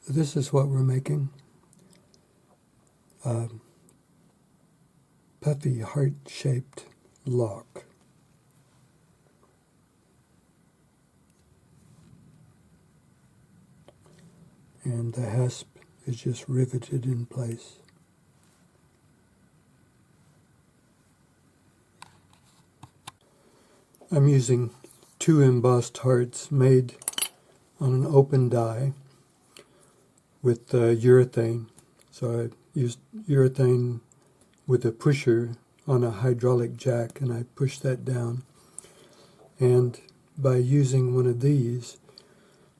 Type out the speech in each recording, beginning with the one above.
This is what we're making. Puffy heart-shaped lock. And the hasp is just riveted in place. I'm using 2 embossed hearts made on an open die with urethane. So I used urethane with a pusher on a hydraulic jack, and I pushed that down. And by using one of these,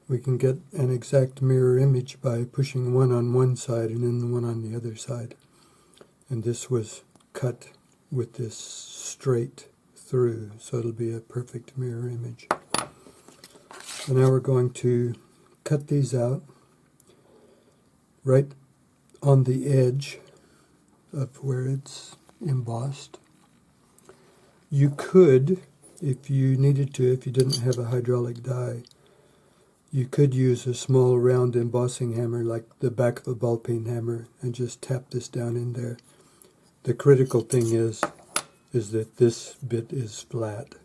we can get an exact mirror image by pushing one on one side and then one on the other side. And this was cut with this straight through, so it'll be a perfect mirror image. So now we're going to cut these out right on the edge of where it's embossed. You could, if you needed to, if you didn't have a hydraulic die, you could use a small round embossing hammer like the back of a ball peen hammer and just tap this down in there. The critical thing is that this bit is flat.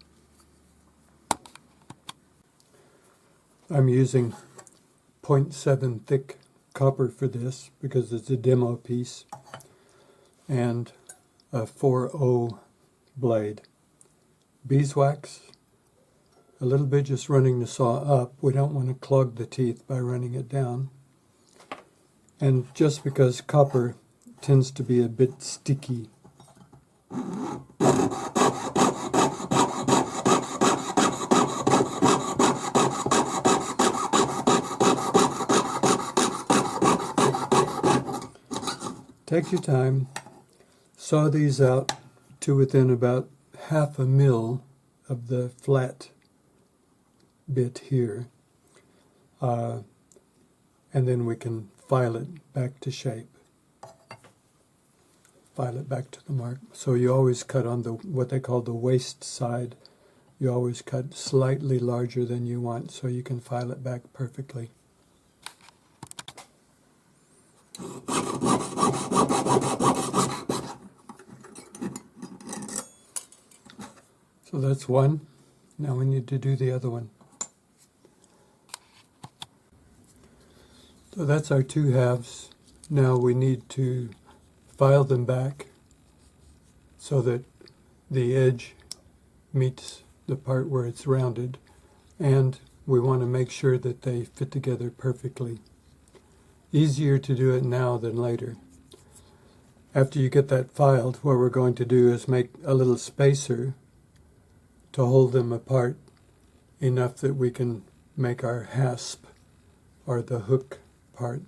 I'm using 0.7 thick copper for this because it's a demo piece, and a 4/0 blade. Beeswax, a little bit just running the saw up. We don't want to clog the teeth by running it down. And just because copper tends to be a bit sticky, take your time, saw these out to within about 1/2 mil of the flat bit here, and then we can file it back to shape. File it back to the mark. So you always cut on the what they call the waste side. You always cut slightly larger than you want so you can file it back perfectly. So that's one. Now we need to do the other one. So that's our 2 halves. Now we need to file them back so that the edge meets the part where it's rounded, and we want to make sure that they fit together perfectly. Easier to do it now than later. After you get that filed, what we're going to do is make a little spacer to hold them apart enough that we can make our hasp, or the hook part.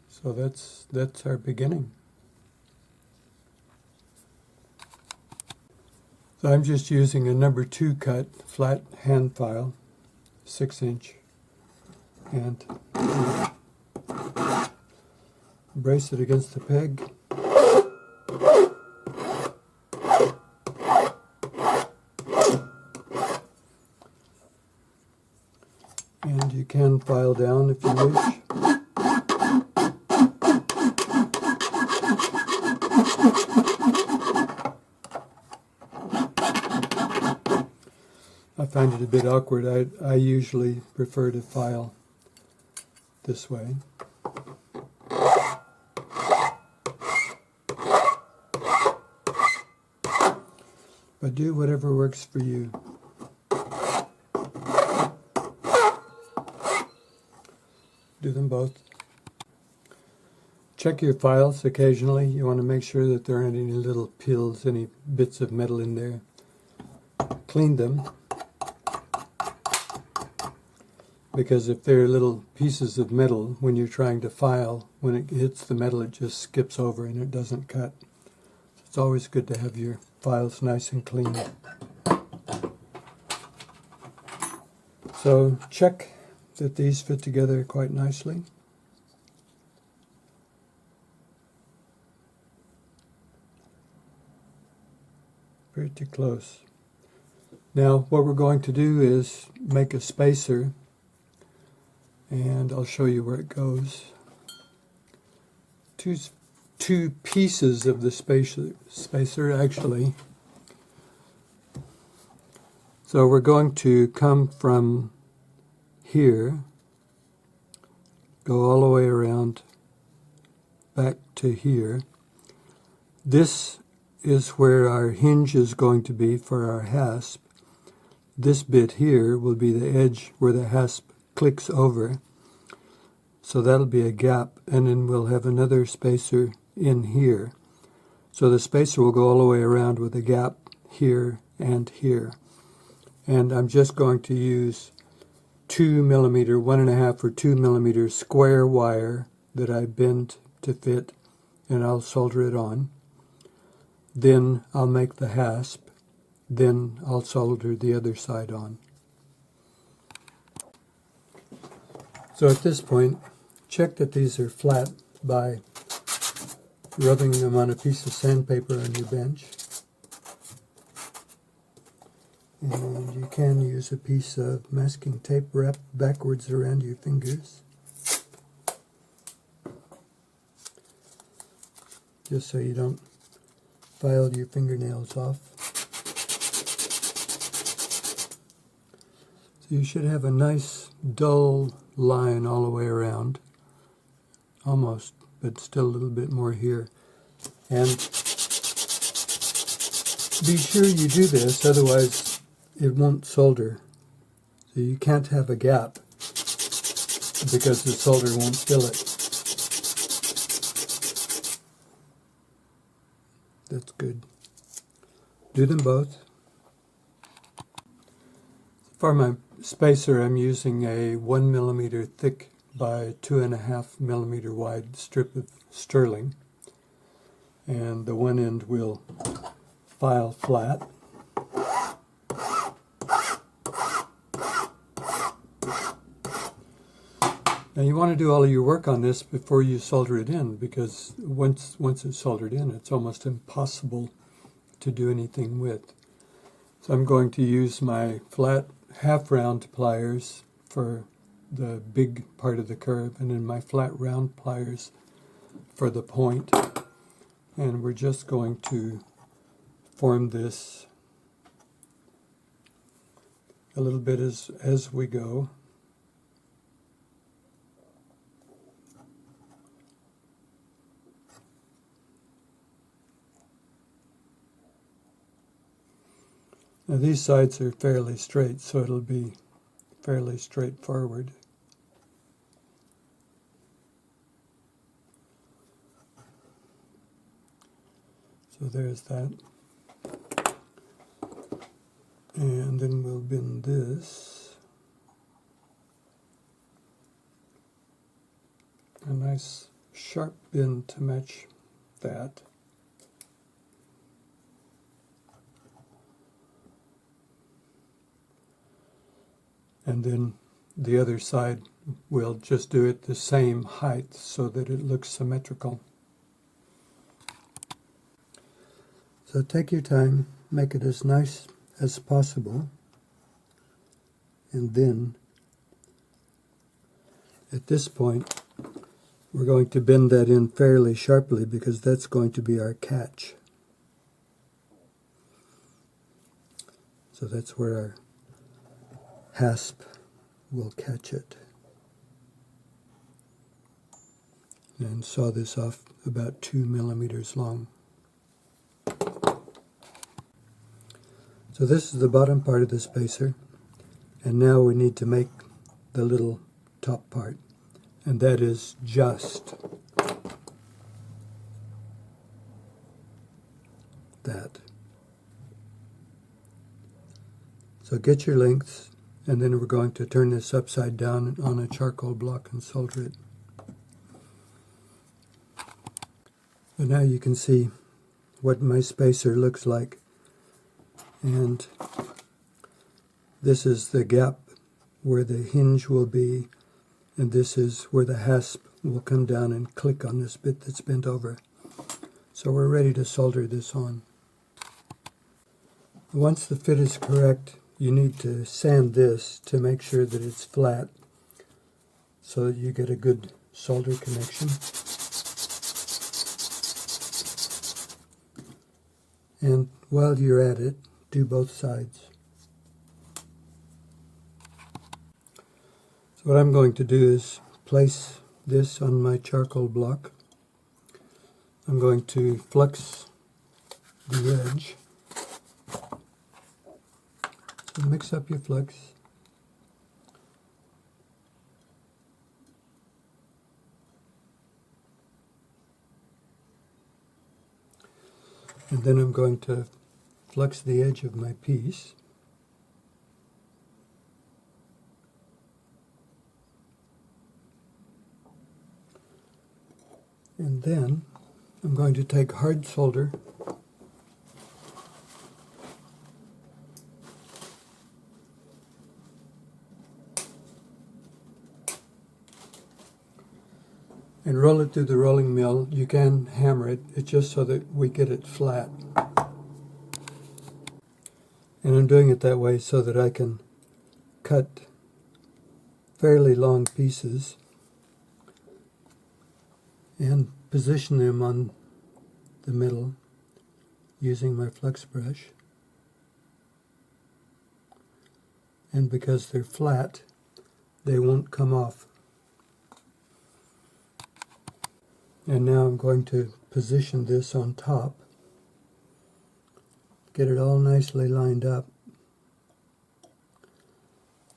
So that's our beginning. So I'm just using a number 2 cut flat hand file, 6-inch, and brace it against the peg. And you can file down if you wish. I find it a bit awkward. I usually prefer to file this way. But do whatever works for you. Do them both. Check your files occasionally. You want to make sure that there aren't any little pills, any bits of metal in there. Clean them, because if there are little pieces of metal when you're trying to file, when it hits the metal it just skips over and it doesn't cut. It's always good to have your files nice and clean. So check that these fit together quite nicely. Pretty close. Now what we're going to do is make a spacer, and I'll show you where it goes. Two pieces of the spacer actually. So we're going to come from here, go all the way around back to here. This is where our hinge is going to be for our hasp. This bit here will be the edge where the hasp clicks over. So that'll be a gap, and then we'll have another spacer in here. So the spacer will go all the way around with a gap here and here. And I'm just going to use 2 millimeter, 1.5 or 2 millimeter square wire that I bend to fit, and I'll solder it on. Then I'll make the hasp, then I'll solder the other side on. So at this point, check that these are flat by rubbing them on a piece of sandpaper on your bench. And you can use a piece of masking tape wrapped backwards around your fingers, just so you don't file your fingernails off. So you should have a nice dull line all the way around, almost, but still a little bit more here. And be sure you do this, otherwise it won't solder. So you can't have a gap because the solder won't fill it. That's good. Do them both. For my spacer, I'm using a 1 millimeter thick by 2.5 millimeter wide strip of sterling, and the one end will file flat. Now you want to do all of your work on this before you solder it in, because once it's soldered in, it's almost impossible to do anything with. So I'm going to use my flat half-round pliers for the big part of the curve, and then my flat round pliers for the point. And we're just going to form this a little bit as we go. Now these sides are fairly straight, so it'll be fairly straightforward. So there's that. And then we'll bend this. A nice sharp bend to match that. And then the other side, we'll just do it the same height so that it looks symmetrical. So take your time, make it as nice as possible, and then at this point we're going to bend that in fairly sharply because that's going to be our catch. So that's where our hasp will catch it. And saw this off about 2 millimeters long. So this is the bottom part of the spacer, and now we need to make the little top part, and that is just that. So get your lengths, and then we're going to turn this upside down on a charcoal block and solder it. So now you can see what my spacer looks like. And this is the gap where the hinge will be, and this is where the hasp will come down and click on this bit that's bent over. So we're ready to solder this on. Once the fit is correct, you need to sand this to make sure that it's flat so that you get a good solder connection. And while you're at it, do both sides. So what I'm going to do is place this on my charcoal block. I'm going to flux the edge. So mix up your flux. And then I'm going to flux the edge of my piece. And then I'm going to take hard solder and roll it through the rolling mill. You can hammer it, it's just so that we get it flat. And I'm doing it that way so that I can cut fairly long pieces and position them on the middle using my flux brush. And because they're flat, they won't come off. And now I'm going to position this on top, get it all nicely lined up,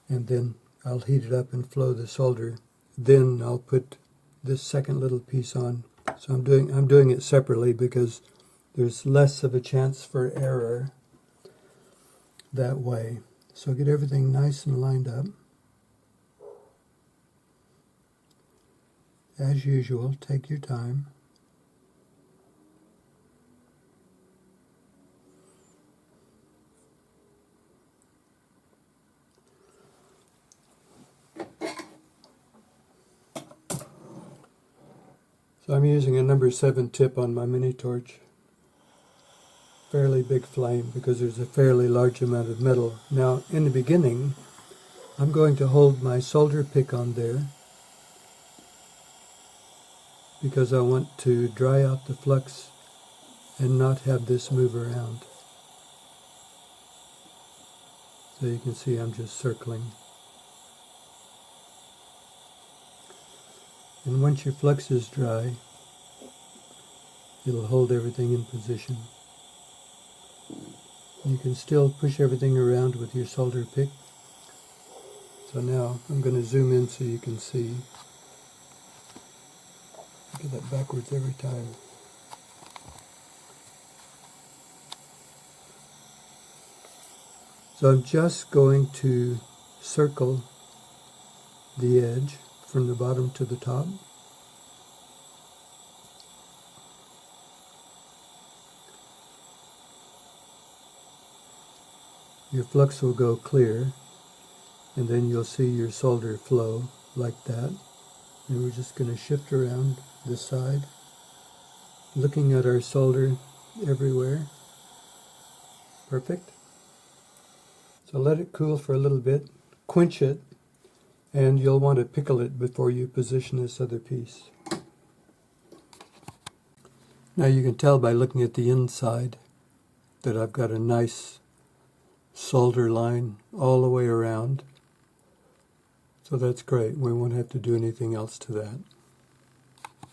and then I'll heat it up and flow the solder. Then I'll put this second little piece on. So I'm doing it separately because there's less of a chance for error that way. So get everything nice and lined up. As usual, take your time. So I'm using a number 7 tip on my mini torch. Fairly big flame because there's a fairly large amount of metal. Now in the beginning, I'm going to hold my solder pick on there because I want to dry out the flux and not have this move around. So you can see I'm just circling. And once your flux is dry, it'll hold everything in position. You can still push everything around with your solder pick. So now I'm going to zoom in so you can see. I get that backwards every time. So I'm just going to circle the edge from the bottom to the top. Your flux will go clear, and then you'll see your solder flow like that. And we're just going to shift around this side, looking at our solder everywhere. Perfect. So let it cool for a little bit, quench it, and you'll want to pickle it before you position this other piece. Now you can tell by looking at the inside that I've got a nice solder line all the way around. So that's great. We won't have to do anything else to that.